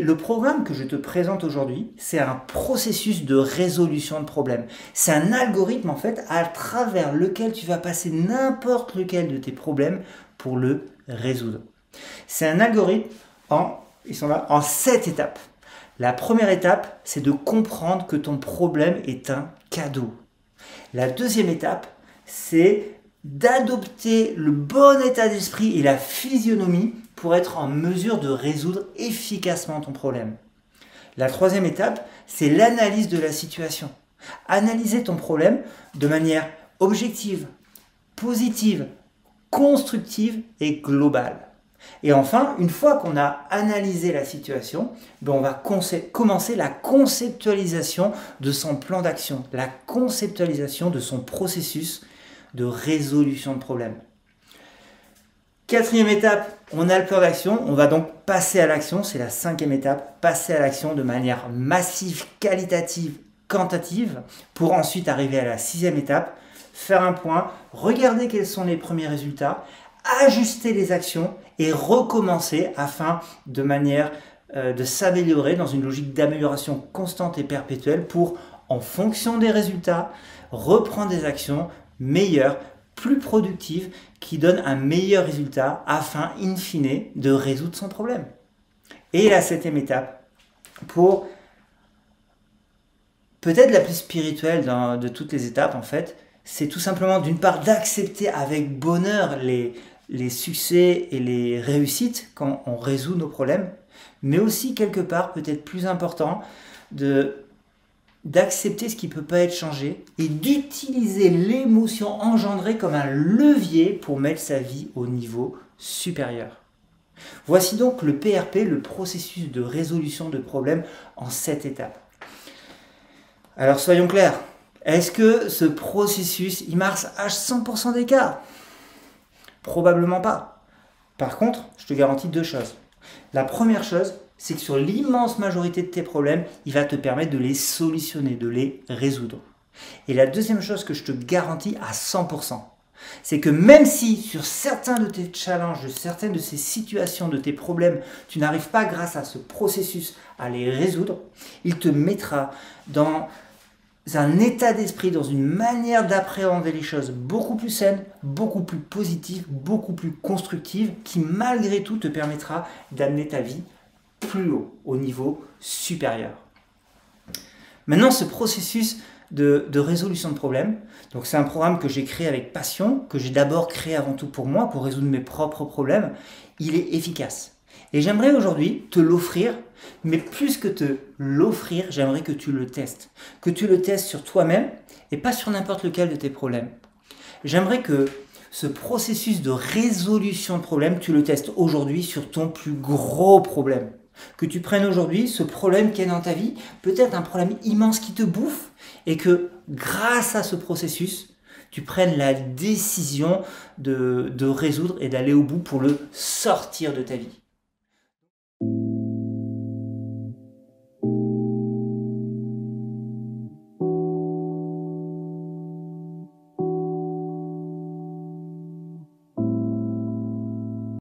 le programme que je te présente aujourd'hui, c'est un processus de résolution de problèmes. C'est un algorithme en fait à travers lequel tu vas passer n'importe lequel de tes problèmes pour le résoudre. C'est un algorithme en 7 étapes. La première étape, c'est de comprendre que ton problème est un cadeau. La deuxième étape, c'est d'adopter le bon état d'esprit et la physionomie pour être en mesure de résoudre efficacement ton problème. La troisième étape, c'est l'analyse de la situation. Analyser ton problème de manière objective, positive, constructive et globale. Et enfin, une fois qu'on a analysé la situation, on va commencer la conceptualisation de son plan d'action, la conceptualisation de son processus de résolution de problème. Quatrième étape, on a le plan d'action, on va donc passer à l'action, c'est la cinquième étape, passer à l'action de manière massive, qualitative, quantitative, pour ensuite arriver à la sixième étape, faire un point, regarder quels sont les premiers résultats, ajuster les actions et recommencer afin de manière de s'améliorer dans une logique d'amélioration constante et perpétuelle pour, en fonction des résultats, reprendre des actions meilleures, plus productives, qui donnent un meilleur résultat afin, in fine, de résoudre son problème. Et la septième étape, pour peut-être la plus spirituelle de toutes les étapes en fait, c'est tout simplement d'une part d'accepter avec bonheur les succès et les réussites quand on résout nos problèmes, mais aussi quelque part, peut-être plus important, d'accepter ce qui ne peut pas être changé et d'utiliser l'émotion engendrée comme un levier pour mettre sa vie au niveau supérieur. Voici donc le PRP, le processus de résolution de problèmes en 7 étapes. Alors soyons clairs, est-ce que ce processus il marche à 100% des cas? Probablement pas. Par contre, je te garantis deux choses. La première chose, c'est que sur l'immense majorité de tes problèmes, il va te permettre de les solutionner, de les résoudre. Et la deuxième chose que je te garantis à 100%, c'est que même si sur certains de tes challenges, de certaines de ces situations, de tes problèmes, tu n'arrives pas grâce à ce processus à les résoudre, il te mettra dans un état d'esprit, dans une manière d'appréhender les choses beaucoup plus saine, beaucoup plus positive, beaucoup plus constructive, qui malgré tout te permettra d'amener ta vie plus haut, au niveau supérieur. Maintenant, ce processus de résolution de problèmes, donc c'est un programme que j'ai créé avec passion, que j'ai d'abord créé avant tout pour moi, pour résoudre mes propres problèmes, il est efficace. Et j'aimerais aujourd'hui te l'offrir, mais plus que te l'offrir, j'aimerais que tu le testes. Que tu le testes sur toi-même et pas sur n'importe lequel de tes problèmes. J'aimerais que ce processus de résolution de problème, tu le testes aujourd'hui sur ton plus gros problème. Que tu prennes aujourd'hui ce problème qui est dans ta vie, peut-être un problème immense qui te bouffe, et que grâce à ce processus, tu prennes la décision de résoudre et d'aller au bout pour le sortir de ta vie.